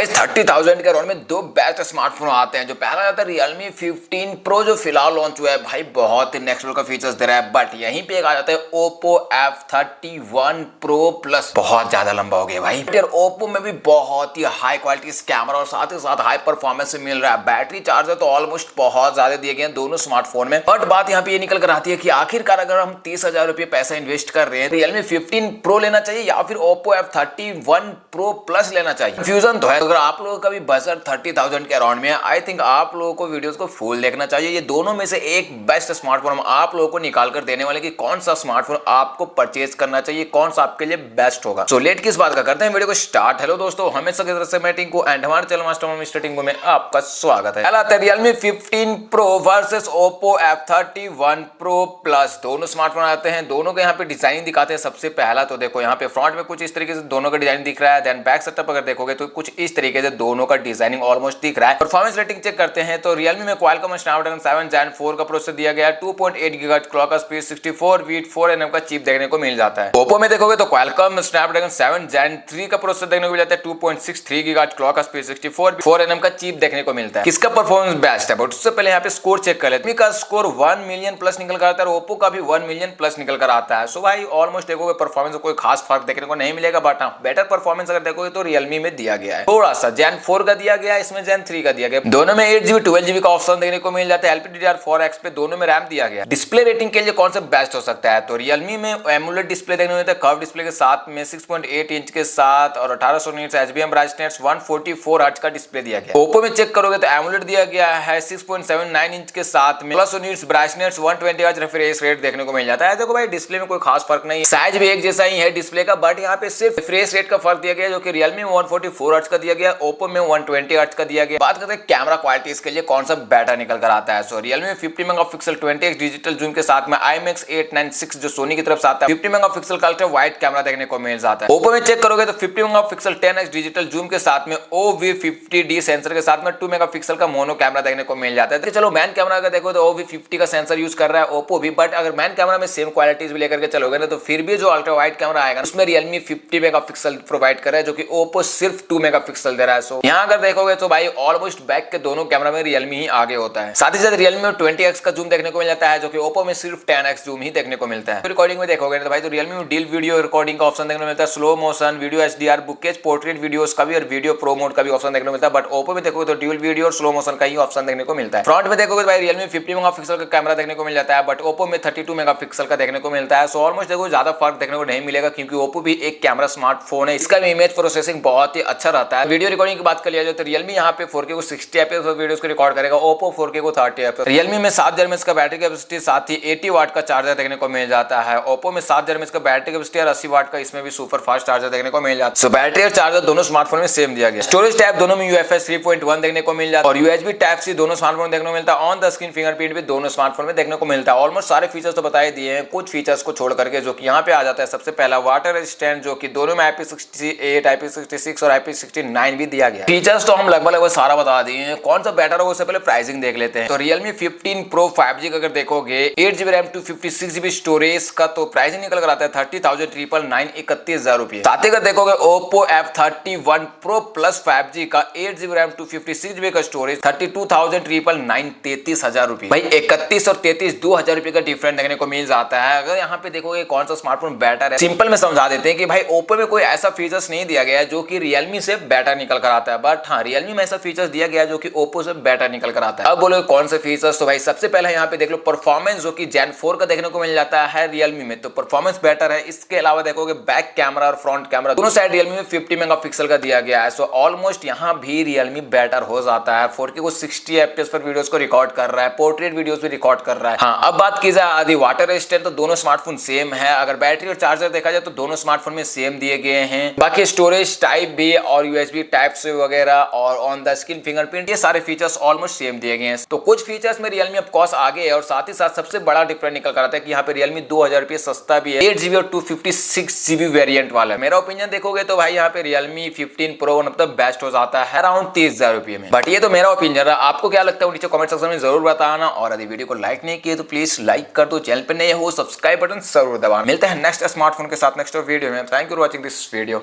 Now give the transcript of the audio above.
Guys 30,000 के around में दो बेस्ट स्मार्टफोन आते हैं। जो पहला आता है Realme 15 Pro जो फिलहाल लॉन्च हुआ है, भाई बहुत ही नेक्स्ट लेवल का फीचर्स दे रहा है। बट यहीं पे एक आ जाता है Oppo F31 Pro Plus, बहुत ज्यादा लंबा हो गया भाई। यार Oppo में भी बहुत ही हाई क्वालिटी कैमरा और साथ ही साथ हाई परफॉर्मेंस मिल रहा है। बैटरी चार्जर तो ऑलमोस्ट बहुत ज्यादा दिए गए हैं दोनों स्मार्टफोन में। बट बात यहाँ पे ये निकल कर आती है कि आखिरकार अगर हम 30,000 रुपये पैसा इन्वेस्ट कर रहे हैं, Realme 15 Pro लेना चाहिए या फिर Oppo F31 Pro Plus लेना चाहिए। कंफ्यूजन तो है। अगर आप लोगों का भी बजट 30,000 के अराउंड में है, आई थिंक आप लोगों को वीडियोस को फुल देखना चाहिए। ये दोनों में से एक बेस्ट स्मार्टफोन हम आप लोगों को निकाल कर देने वाले कि कौन सा स्मार्टफोन आपको परचेज करना चाहिए, कौन सा आपके लिए बेस्ट होगा। सो लेट किस बात का करते हैं वीडियो को स्टार्ट। हेलो दोस्तों, हमेशा की तरह से मैं टिंकू एंड हमारे चैनल मास्टर मिस्टर टिंकू में आपका स्वागत है। Realme 15 Pro versus Oppo F31 Pro Plus दोनों स्मार्टफोन आते हैं। दोनों के यहाँ पे डिजाइन दिखाते हैं। सबसे पहला तो देखो यहाँ पे फ्रंट में कुछ इस तरीके से दोनों का डिजाइन दिख रहा है। देन बैक सेटअप अगर देखोगे तो कुछ इस तरीके से दोनों का डिजाइनिंग ऑलमोस्ट दिख रहा है। परफॉर्मेंस रेटिंग चेक करते हैं तो Realme में Qualcomm Snapdragon 7 Gen 4 का प्रोसेसर दिया गया है। 2.8 GHz क्लॉक का स्पीड, 64 बीट 4nm का चिप देखने को मिल जाता है। Oppo में देखोगे तो Qualcomm Snapdragon 7 Gen 3 का प्रोसेसर देखने को मिल जाता है। 2.63 GHz क्लॉक का स्पीड, 64 बीट 4nm का चिप देखने को मिलता है। किसका परफॉर्मेंस बेस्ट है? बट उससे पहले यहाँ पे स्कोर चेक कर लेते हैं। का स्कोर 1 मिलियन प्लस निकल कर आता है और Oppo का भी 1 मिलियन प्लस निकल कर आता है। सो भाई ऑलमोस्ट देखोगे परफॉर्मेंस कोई खास फर्क देखने को नहीं मिलेगा। बट हाँ, बेटर परफॉर्मेंस अगर देखोगे तो Realme में दिया गया है। थोड़ा सा Gen 4 का दिया गया है, इसमें Gen 3 का दिया गया। दोनों में 8GB 12GB का ऑप्शन देखने को मिल जाता है। LPDDR4X पे दोनों में रैम दिया गया है। डिस्प्ले रेटिंग के लिए कौन सा बेस्ट हो सकता है? तो Realme में एमुलेट डिस्प्ले देखने को मिलता है, कर्व डिस्प्ले के साथ में 6.8 इंच के साथ और 1800 निट्स HBM ब्राइटनेस 144 हर्ट्ज का डिस्प्ले दिया गया है। Oppo में चेक करोगे तो एमुलेट दिया गया है 6.79 इंच के साथ में plus nits brightness 120 hertz refresh rate देखने को मिल जाता है। देखो भाई डिस्प्ले में कोई खास फर्क नहीं है, साइज भी एक जैसा ही है डिस्प्ले का। बट यहाँ पे सिर्फ रिफ्रेश रेट का फर्क दिया गया है, जो कि Realme में 144 हर्ट्ज का दिया गया, Oppo में 120 हर्ट्ज का दिया गया। बात करते हैं कैमरा क्वालिटी, इसके लिए कौन सा बेटर निकल कर आता है। सो Realme में 50 मेगापिक्सल 20x डिजिटल जूम के साथ में IMX 896 जो सोनी की तरफ से आता है, 50 मेगापिक्सल का अल्ट्रा वाइड कैमरा देखने को मिल जाता है। Oppo में चेक करोगे तो 50 मेगापिक्सल 10x डिजिटल जूम के साथ में OV50D सेंसर के साथ में 2 मेगापिक्सल का मोनो कैमरा देखने को मिल जाता है। तो चलो मैन कैमरा अगर देखो तो OV50 का सेंसर यूज कर रहा है Oppo भी। बट अगर मैन कैमरा में सेम क्वालिटीज भी लेकर के चलोगे ना तो फिर भी जो अल्ट्रा वाइड कैमरा आएगा उसमें Realme 50 मेगापिक्सल प्रोवाइड कर रहा है, जो कि Oppo सिर्फ 2 मेगापिक्सल दे रहा है। सो यहाँ अगर देखोगे तो भाई ऑलमोस्ट बैक के दोनों कैमरा में Realme ही आगे होता है। साथ ही साथ Realme में 20x का जूम देखने को मिल जाता है, जो कि Oppo में सिर्फ 10x जूम ही देखने को मिलता है। रिकॉर्डिंग में देखोगे तो भाई तो Realme में डील वीडियो रिकॉर्डिंग का ऑप्शन देखने को मिलता है, slow motion video HDR bouquets portrait videos का भी और वीडियो प्रो मोड का भी ऑप्शन देखने को मिलता है। बट Oppo में देखोगे तो ड्यूल वीडियो और स्लो मोशन का ही ऑप्शन देखने को मिलता है। फ्रंट में देखोगे तो भाई Realme 50 मेगापिक्सल का कैमरा देखने को मिल जाता है, बट Oppo में 32 मेगापिक्सल का देखने को मिलता है। सो ऑलमोस्ट देखो ज्यादा फर्क देखने को नहीं मिलेगा, क्योंकि Oppo भी एक कैमरा स्मार्टफोन है। इसका भी इमेज प्रोसेसिंग बहुत ही अच्छा रहता है। वीडियो रिकॉर्डिंग की बात कर लिया जाए तो Realme यहाँ पे 4K को 60 fps वीडियोस को रिकॉर्ड करेगा, Oppo 4K को 30 fps। Realme में 7 एमएच का बैटरी कैपेसिटी साथ ही 80 वाट का चार्जर देखने को मिल जाता है। Oppo में 7 एमएच का बैटरी कैपेसिटी और 80 वाट का इसमें भी सुपर फास्ट चार्जर देखने को मिल जाता है। सो बैटरी और चार्जर दोनों स्मार्टफोन में सेम दिया गया। स्टोरेज टाइप दोनों में UFS 3.1 देखने को मिल जाता है और USB Type-C दोनों स्मार्टफोन देखने को मिलता है। ऑन द स्क्रीन फिंगरप्रिंट भी दोनों स्मार्टफोन में देखने को मिलता है। ऑलमोस्ट सारे फीचर्स तो बताए दिए हैं, कुछ फीचर्स को छोड़ करके जो कि यहाँ पे आ जाता है। सबसे पहला वाटर रेजिस्टेंट, जो कि दोनों में IP68 IP66 और IP69 भी दिया गया। फीचर्स तो हम लगभग सारा बता दिए हैं, कौन सा बेटर होगा उससे पहले प्राइसिंग देख लेते हैं। तो Realme 15 Pro 5G का अगर देखोगे 8GB रैम 256GB स्टोरेज का तो प्राइसिंग निकल कर आता है 30,999 31,000 रुपए। साथ ही अगर देखोगे Oppo F31 Pro Plus 5G का 8GB रैम 256GB का स्टोरेज 32,999 33,000 रुपए। भाई 31 और 33 2,000 रुपए का डिफरेंट देखने को मिल जाता है। अगर यहाँ पे देखोगे कौन सा स्मार्टफोन बेटर है, सिंपल में समझा देते हैं कि भाई Oppo में कोई ऐसा फीचर्स नहीं दिया गया है जो कि Realme से बेटर निकल कर आता है। बट हाँ, Realme में ऐसा फीचर्स दिया गया है जो कि Oppo से बेटर निकल कर आता है। अब बोलो कौन से फीचर्स, तो भाई सबसे पहले यहाँ पे देख लो परफॉर्मेंस, जो कि Gen 4 का देखने को मिल जाता है Realme में, तो परफॉर्मेंस बेटर है। इसके अलावा देखोगे बैक कैमरा और फ्रंट कैमरा दोनों साइड Realme में 50 मेगापिक्सल का दिया गया है। सो ऑलमोस्ट यहाँ भी Realme बेटर हो जाता है। 4K को 60 fps पर वीडियोस को रिकॉर्ड कर रहा है, पोर्ट्रेट वीडियोस भी रिकॉर्ड कर रहा है। हाँ, अब बात की जाए आदि वाटर रेजिस्टेंट, तो दोनों स्मार्टफोन सेम है। अगर बैटरी और चार्जर देखा जाए तो दोनों स्मार्टफोन में सेम दिए गए हैं। बाकी स्टोरेज टाइप भी और USB Type-C वगैरह और ऑन द स्क्रीन फिंगरप्रिंट, ये सारे फीचर्स ऑलमोस्ट सेम दिए गए हैं। तो कुछ फीचर्स में Realme ऑफ कोर्स आगे है और साथ ही साथ सबसे बड़ा डिफरेंस निकल कर आता है कि यहाँ पे Realme 2,000 रुपये सस्ता भी है, 8GB और 256GB वेरिएंट वाला। मेरा ओपिनियन देखोगे तो भाई यहाँ पे Realme 15 Pro मतलब बेस्ट हो जाता है अराउंड 30,000 रुपये में। बट ये तो मेरा ओपिनियन है, आपको क्या लगता है नीचे कमेंट सेक्शन में जरूर बताना। और यदि वीडियो को लाइक नहीं किए तो प्लीज लाइक कर दो, चैनल पे नए हो सब्सक्राइब बटन जरूर दबाना। मिलते हैं नेक्स्ट स्मार्टफोन के साथ नेक्स्ट वीडियो में। Thank you for watching this video.